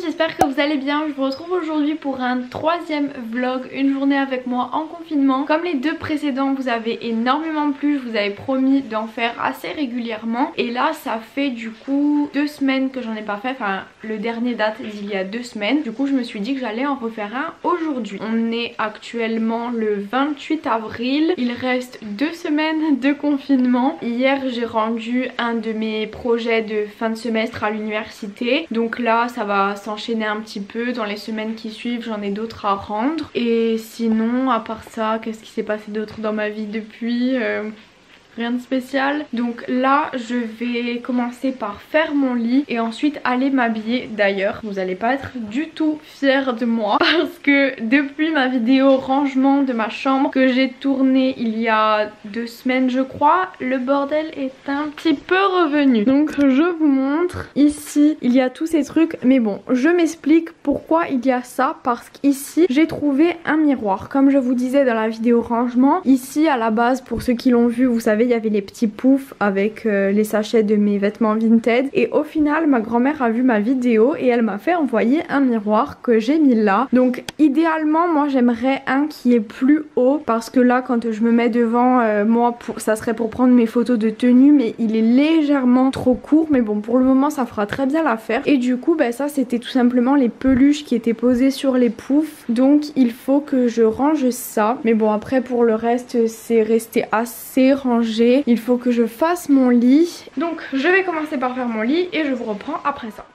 j'espère que vous allez bien. Je vous retrouve aujourd'hui pour un troisième vlog, une journée avec moi en confinement. Comme les deux précédents vous avez énormément plu, je vous avais promis d'en faire assez régulièrement. Et là ça fait du coup 2 semaines que j'en ai pas fait, enfin le dernier date d'il y a 2 semaines. Du coup je me suis dit que j'allais en refaire un aujourd'hui. On est actuellement le 28 avril, il reste 2 semaines de confinement. Hier j'ai rendu un de mes projets de fin de semestre à l'université. Donc là ça va s'enchaîner un petit peu. Dans les semaines qui suivent j'en ai d'autres à rendre. Et sinon à part ça, qu'est-ce qui s'est passé d'autre dans ma vie depuis rien de spécial. Donc là je vais commencer par faire mon lit et ensuite aller m'habiller. D'ailleurs vous allez pas être du tout fiers de moi parce que depuis ma vidéo rangement de ma chambre que j'ai tournée il y a 2 semaines je crois, le bordel est un petit peu revenu. Donc je vous montre ici, il y a tous ces trucs, mais bon je m'explique pourquoi il y a ça. Parce qu'ici j'ai trouvé un miroir, comme je vous disais dans la vidéo rangement. Ici à la base, pour ceux qui l'ont vu, vous savez il y avait les petits poufs avec les sachets de mes vêtements Vinted. Et au final ma grand-mère a vu ma vidéo et elle m'a fait envoyer un miroir que j'ai mis là. Donc idéalement moi j'aimerais un qui est plus haut, parce que là quand je me mets devant moi ça serait pour prendre mes photos de tenue, mais il est légèrement trop court. Mais bon pour le moment ça fera très bien l'affaire. Et du coup ça c'était tout simplement les peluches qui étaient posées sur les poufs. Donc il faut que je range ça. Mais bon après pour le reste c'est resté assez rangé. Il faut que je fasse mon lit. Donc je vais commencer par faire mon lit et je vous reprends après ça.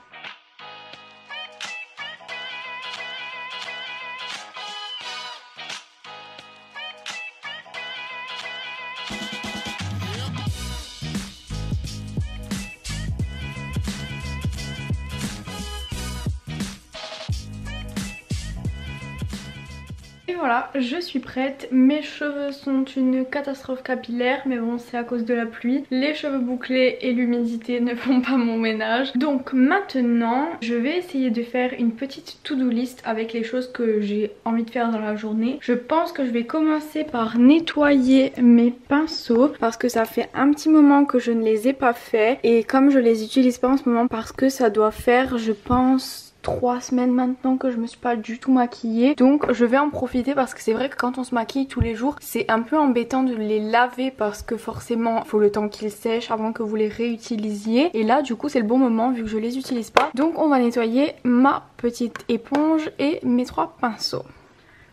Et voilà, je suis prête. Mes cheveux sont une catastrophe capillaire, mais bon c'est à cause de la pluie. Les cheveux bouclés et l'humidité ne font pas mon ménage. Donc maintenant je vais essayer de faire une petite to-do list avec les choses que j'ai envie de faire dans la journée. Je pense que je vais commencer par nettoyer mes pinceaux parce que ça fait un petit moment que je ne les ai pas fait. Et comme je les utilise pas en ce moment parce que ça doit faire je pense 3 semaines maintenant que je me suis pas du tout maquillée, donc je vais en profiter parce que c'est vrai que quand on se maquille tous les jours c'est un peu embêtant de les laver parce que forcément il faut le temps qu'ils sèchent avant que vous les réutilisiez. Et là du coup c'est le bon moment vu que je les utilise pas. Donc on va nettoyer ma petite éponge et mes 3 pinceaux.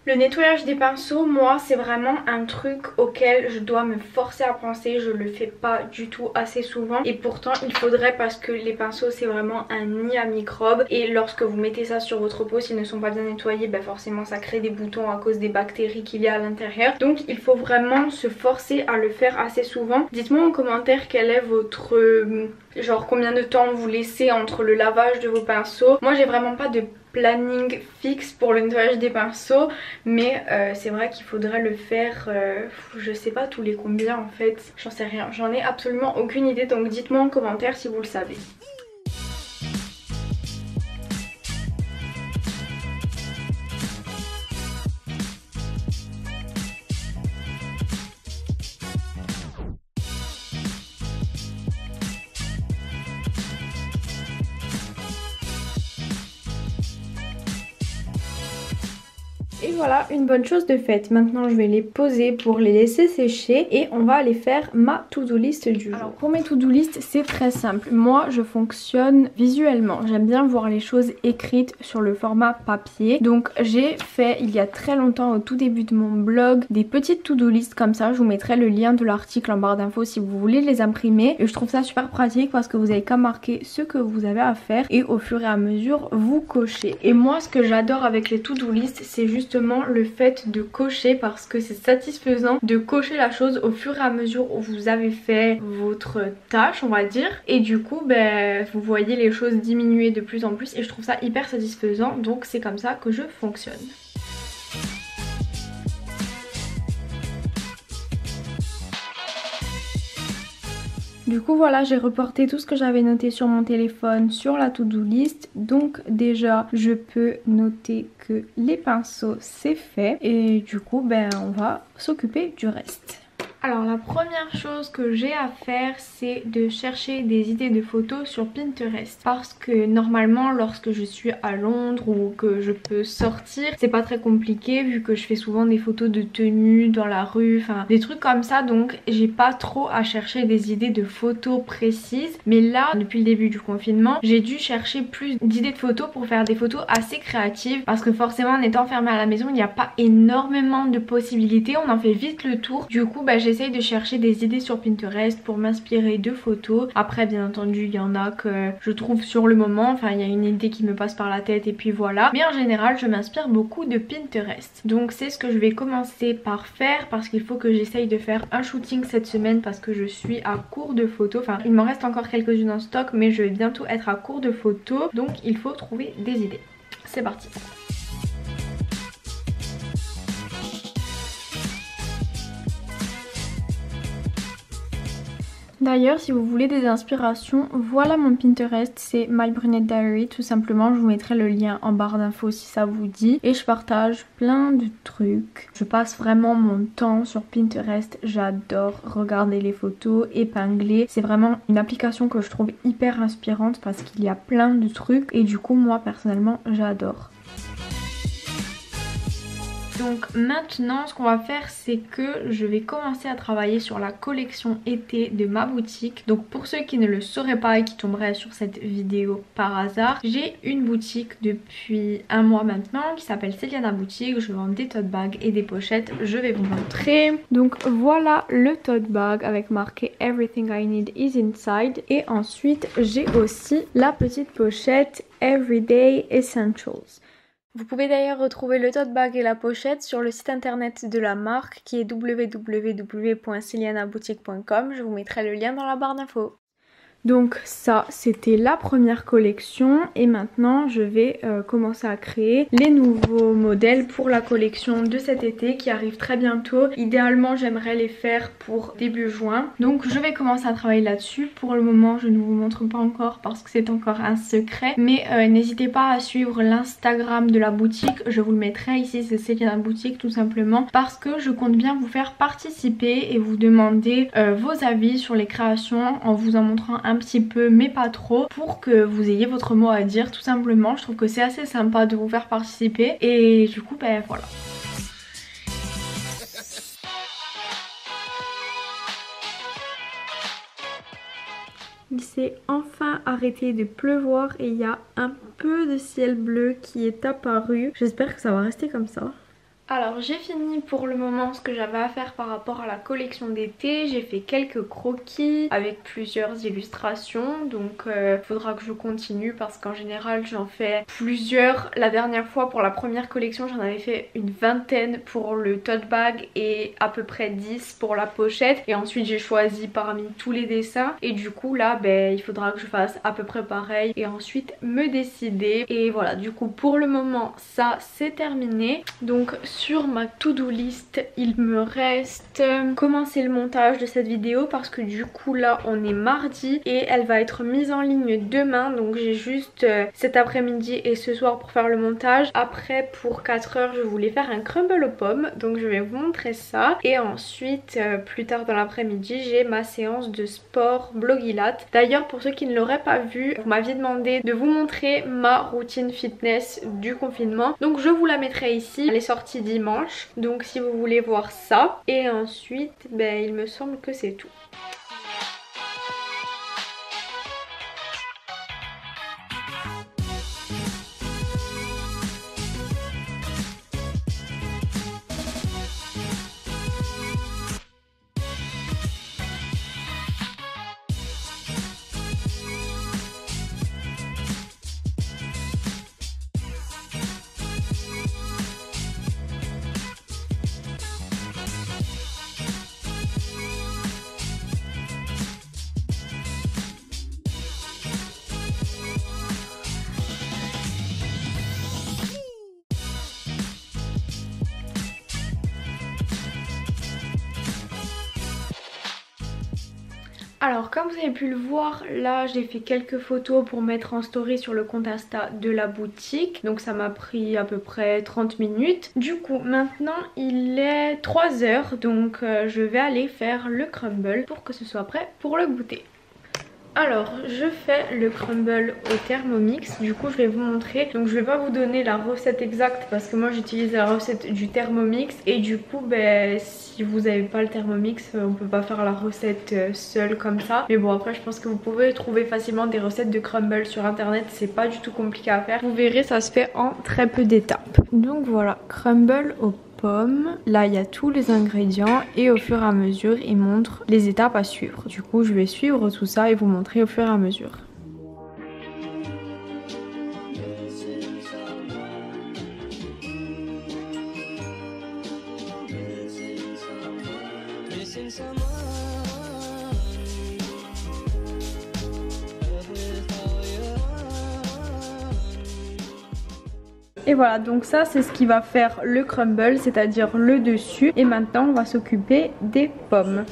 Le nettoyage des pinceaux, moi c'est vraiment un truc auquel je dois me forcer à penser. Je le fais pas du tout assez souvent et pourtant il faudrait, parce que les pinceaux c'est vraiment un nid à microbes. Et lorsque vous mettez ça sur votre peau, s'ils ne sont pas bien nettoyés, forcément ça crée des boutons à cause des bactéries qu'il y a à l'intérieur. Donc il faut vraiment se forcer à le faire assez souvent. Dites-moi en commentaire quel est votre... genre combien de temps vous laissez entre le lavage de vos pinceaux. Moi j'ai vraiment pas de planning fixe pour le nettoyage des pinceaux, mais c'est vrai qu'il faudrait le faire je sais pas tous les combien en fait, j'en sais rien, j'en ai absolument aucune idée. Donc dites-moi en commentaire si vous le savez. Et voilà, une bonne chose de faite. Maintenant je vais les poser pour les laisser sécher et on va aller faire ma to-do list du jour. Alors pour mes to-do list c'est très simple. Moi je fonctionne visuellement. J'aime bien voir les choses écrites sur le format papier. Donc j'ai fait il y a très longtemps, au tout début de mon blog, des petites to-do list comme ça. Je vous mettrai le lien de l'article en barre d'infos si vous voulez les imprimer. Et je trouve ça super pratique parce que vous avez qu'à marquer ce que vous avez à faire et au fur et à mesure vous cochez. Et moi ce que j'adore avec les to-do list c'est justement le fait de cocher, parce que c'est satisfaisant de cocher la chose au fur et à mesure où vous avez fait votre tâche on va dire. Et du coup vous voyez les choses diminuer de plus en plus et je trouve ça hyper satisfaisant. Donc c'est comme ça que je fonctionne. Du coup voilà, j'ai reporté tout ce que j'avais noté sur mon téléphone sur la to-do list. Donc déjà je peux noter que les pinceaux c'est fait et du coup on va s'occuper du reste. Alors la première chose que j'ai à faire, c'est de chercher des idées de photos sur Pinterest, parce que normalement lorsque je suis à Londres ou que je peux sortir, c'est pas très compliqué vu que je fais souvent des photos de tenue dans la rue, enfin des trucs comme ça, donc j'ai pas trop à chercher des idées de photos précises. Mais là, depuis le début du confinement, j'ai dû chercher plus d'idées de photos pour faire des photos assez créatives, parce que forcément en étant enfermée à la maison, il n'y a pas énormément de possibilités, on en fait vite le tour. Du coup j'essaye de chercher des idées sur Pinterest pour m'inspirer de photos. Après bien entendu il y en a que je trouve sur le moment, enfin il y a une idée qui me passe par la tête et puis voilà. Mais en général je m'inspire beaucoup de Pinterest. Donc c'est ce que je vais commencer par faire, parce qu'il faut que j'essaye de faire un shooting cette semaine parce que je suis à court de photos. Enfin il m'en reste encore quelques-unes en stock mais je vais bientôt être à court de photos. Donc il faut trouver des idées. C'est parti. D'ailleurs, si vous voulez des inspirations, voilà mon Pinterest, c'est My Brunette Diary tout simplement. Je vous mettrai le lien en barre d'infos si ça vous dit. Et je partage plein de trucs. Je passe vraiment mon temps sur Pinterest. J'adore regarder les photos, épingler. C'est vraiment une application que je trouve hyper inspirante parce qu'il y a plein de trucs. Et du coup, moi personnellement, j'adore. Donc maintenant ce qu'on va faire, c'est que je vais commencer à travailler sur la collection été de ma boutique. Donc pour ceux qui ne le sauraient pas et qui tomberaient sur cette vidéo par hasard, j'ai une boutique depuis un mois maintenant qui s'appelle Celiana Boutique. Je vends des tote bags et des pochettes, je vais vous montrer. Donc voilà le tote bag avec marqué Everything I Need is Inside. Et ensuite j'ai aussi la petite pochette Everyday Essentials. Vous pouvez d'ailleurs retrouver le tote bag et la pochette sur le site internet de la marque qui est www.celianaboutique.com. Je vous mettrai le lien dans la barre d'infos. Donc ça c'était la première collection et maintenant je vais commencer à créer les nouveaux modèles pour la collection de cet été qui arrive très bientôt. Idéalement j'aimerais les faire pour début juin, donc je vais commencer à travailler là-dessus. Pour le moment je ne vous montre pas encore parce que c'est encore un secret, mais n'hésitez pas à suivre l'Instagram de la boutique, je vous le mettrai ici, c'est Celiana Boutique tout simplement, parce que je compte bien vous faire participer et vous demander vos avis sur les créations en vous en montrant un petit peu mais pas trop, pour que vous ayez votre mot à dire tout simplement. Je trouve que c'est assez sympa de vous faire participer et du coup voilà. Il s'est enfin arrêté de pleuvoir et il y a un peu de ciel bleu qui est apparu. J'espère que ça va rester comme ça. Alors j'ai fini pour le moment ce que j'avais à faire par rapport à la collection d'été. J'ai fait quelques croquis avec plusieurs illustrations, donc faudra que je continue parce qu'en général j'en fais plusieurs. La dernière fois pour la première collection j'en avais fait une vingtaine pour le tote bag et à peu près 10 pour la pochette, et ensuite j'ai choisi parmi tous les dessins et du coup là il faudra que je fasse à peu près pareil et ensuite me décider. Et voilà, du coup pour le moment ça c'est terminé. Donc sur ma to-do list il me reste commencer le montage de cette vidéo parce que du coup là on est mardi et elle va être mise en ligne demain, donc j'ai juste cet après-midi et ce soir pour faire le montage. Après pour 4 heures je voulais faire un crumble aux pommes, donc je vais vous montrer ça. Et ensuite plus tard dans l'après-midi j'ai ma séance de sport Blogilat. D'ailleurs pour ceux qui ne l'auraient pas vu, vous m'aviez demandé de vous montrer ma routine fitness du confinement, donc je vous la mettrai ici. Elle est sortie dimanche, donc si vous voulez voir ça. Et ensuite il me semble que c'est tout. Alors comme vous avez pu le voir, là j'ai fait quelques photos pour mettre en story sur le compte Insta de la boutique. Donc ça m'a pris à peu près 30 minutes. Du coup maintenant il est 3 heures, donc je vais aller faire le crumble pour que ce soit prêt pour le goûter. Alors je fais le crumble au Thermomix, du coup je vais vous montrer. Donc je vais pas vous donner la recette exacte parce que moi j'utilise la recette du Thermomix. Et du coup si vous n'avez pas le Thermomix, on peut pas faire la recette seule comme ça. Mais bon, après je pense que vous pouvez trouver facilement des recettes de crumble sur internet, c'est pas du tout compliqué à faire. Vous verrez, ça se fait en très peu d'étapes. Donc voilà, crumble au pommes. Là il y a tous les ingrédients et au fur et à mesure il montre les étapes à suivre. Du coup je vais suivre tout ça et vous montrer au fur et à mesure. Et voilà, donc ça c'est ce qui va faire le crumble, c'est-à-dire le dessus. Et maintenant on va s'occuper des pommes.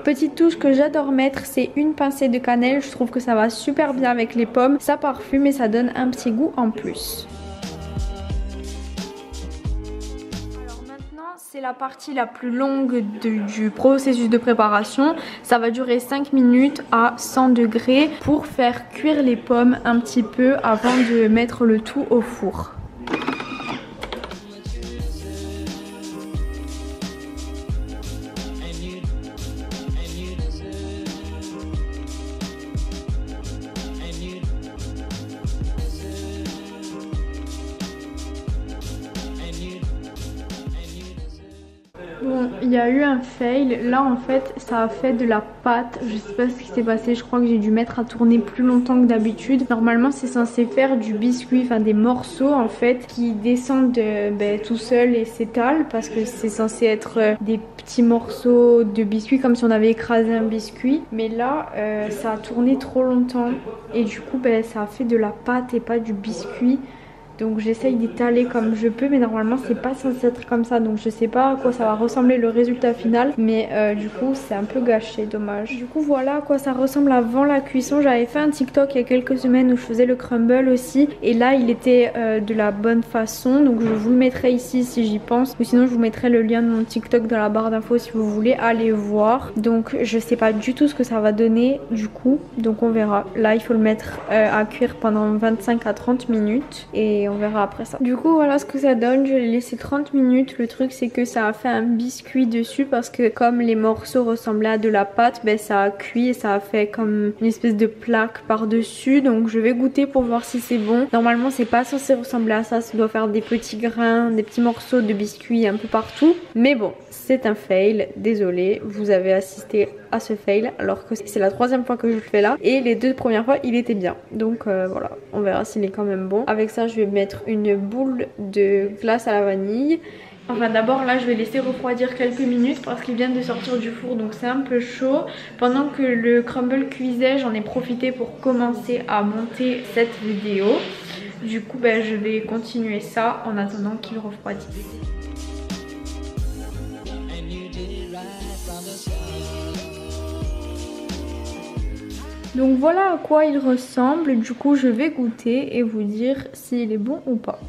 Petite touche que j'adore mettre, c'est une pincée de cannelle. Je trouve que ça va super bien avec les pommes. Ça parfume et ça donne un petit goût en plus. C'est la partie la plus longue du processus de préparation. Ça va durer 5 minutes à 100 degrés pour faire cuire les pommes un petit peu avant de mettre le tout au four. Bon, il y a eu un fail. Là en fait ça a fait de la pâte. Je sais pas ce qui s'est passé. Je crois que j'ai dû mettre à tourner plus longtemps que d'habitude. Normalement c'est censé faire du biscuit, enfin des morceaux en fait qui descendent tout seuls et s'étalent, parce que c'est censé être des petits morceaux de biscuit comme si on avait écrasé un biscuit. Mais là ça a tourné trop longtemps et du coup ça a fait de la pâte et pas du biscuit. Donc j'essaye d'étaler comme je peux, mais normalement c'est pas censé être comme ça. Donc je sais pas à quoi ça va ressembler le résultat final, mais du coup c'est un peu gâché, dommage. Du coup voilà à quoi ça ressemble avant la cuisson. J'avais fait un TikTok il y a quelques semaines où je faisais le crumble aussi, et là il était de la bonne façon. Donc je vous le mettrai ici si j'y pense, ou sinon je vous mettrai le lien de mon TikTok dans la barre d'infos si vous voulez aller voir. Donc je sais pas du tout ce que ça va donner du coup, donc on verra. Là il faut le mettre à cuire pendant 25 à 30 minutes et on verra après ça. Du coup voilà ce que ça donne. Je l'ai laissé 30 minutes. Le truc c'est que ça a fait un biscuit dessus parce que comme les morceaux ressemblaient à de la pâte, ça a cuit et ça a fait comme une espèce de plaque par dessus. Donc je vais goûter pour voir si c'est bon. Normalement c'est pas censé ressembler à ça, ça doit faire des petits grains, des petits morceaux de biscuit un peu partout. Mais bon, c'est un fail, désolée, vous avez assisté à ce fail alors que c'est la 3e fois que je le fais là, et les 2 premières fois il était bien. Donc voilà, on verra s'il est quand même bon. Avec ça je vais mettre une boule de glace à la vanille. Enfin d'abord là je vais laisser refroidir quelques minutes parce qu'il vient de sortir du four, donc c'est un peu chaud. Pendant que le crumble cuisait, j'en ai profité pour commencer à monter cette vidéo. Du coup je vais continuer ça en attendant qu'il refroidisse. Donc voilà à quoi il ressemble. Du coup je vais goûter et vous dire s'il est bon ou pas.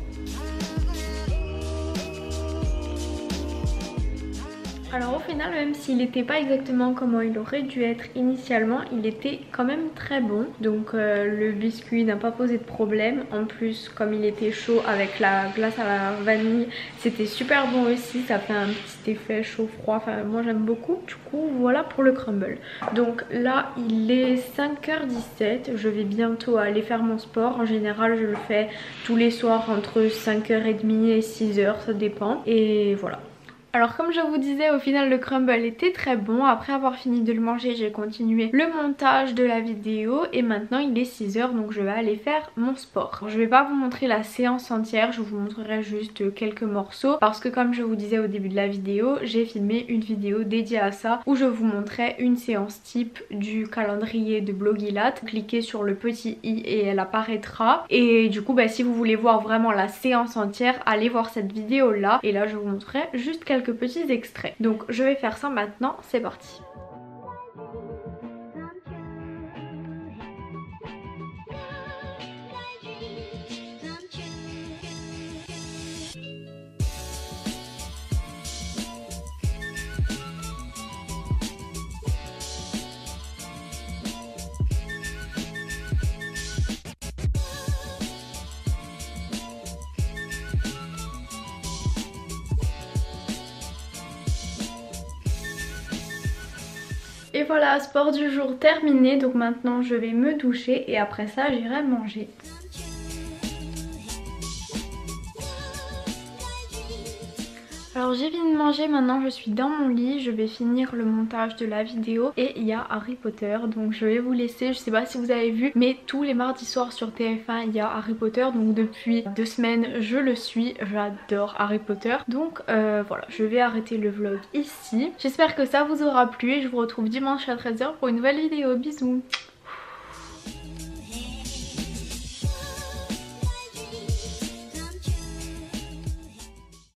Alors au final, même s'il n'était pas exactement comment il aurait dû être initialement, il était quand même très bon. Donc le biscuit n'a pas posé de problème. En plus, comme il était chaud avec la glace à la vanille, c'était super bon aussi. Ça fait un petit effet chaud-froid. Enfin moi j'aime beaucoup. Du coup voilà pour le crumble. Donc là il est 5h17. Je vais bientôt aller faire mon sport. En général je le fais tous les soirs entre 5h30 et 6h, ça dépend. Et voilà. Alors comme je vous disais, au final le crumble était très bon. Après avoir fini de le manger, j'ai continué le montage de la vidéo et maintenant il est 6 h, donc je vais aller faire mon sport. Je vais pas vous montrer la séance entière, je vous montrerai juste quelques morceaux parce que comme je vous disais au début de la vidéo, j'ai filmé une vidéo dédiée à ça où je vous montrais une séance type du calendrier de Blogilat. Cliquez sur le petit i et elle apparaîtra, et du coup bah, si vous voulez voir vraiment la séance entière, allez voir cette vidéo là, et là je vous montrerai juste quelques petits extraits. Donc je vais faire ça maintenant, c'est parti. Et voilà, sport du jour terminé, donc maintenant je vais me doucher et après ça j'irai manger. Alors j'ai fini de manger, maintenant je suis dans mon lit, je vais finir le montage de la vidéo et il y a Harry Potter, donc je vais vous laisser. Je sais pas si vous avez vu, mais tous les mardis soirs sur TF1 il y a Harry Potter, donc depuis 2 semaines je le suis, j'adore Harry Potter. Donc voilà, je vais arrêter le vlog ici. J'espère que ça vous aura plu et je vous retrouve dimanche à 13 h pour une nouvelle vidéo. Bisous.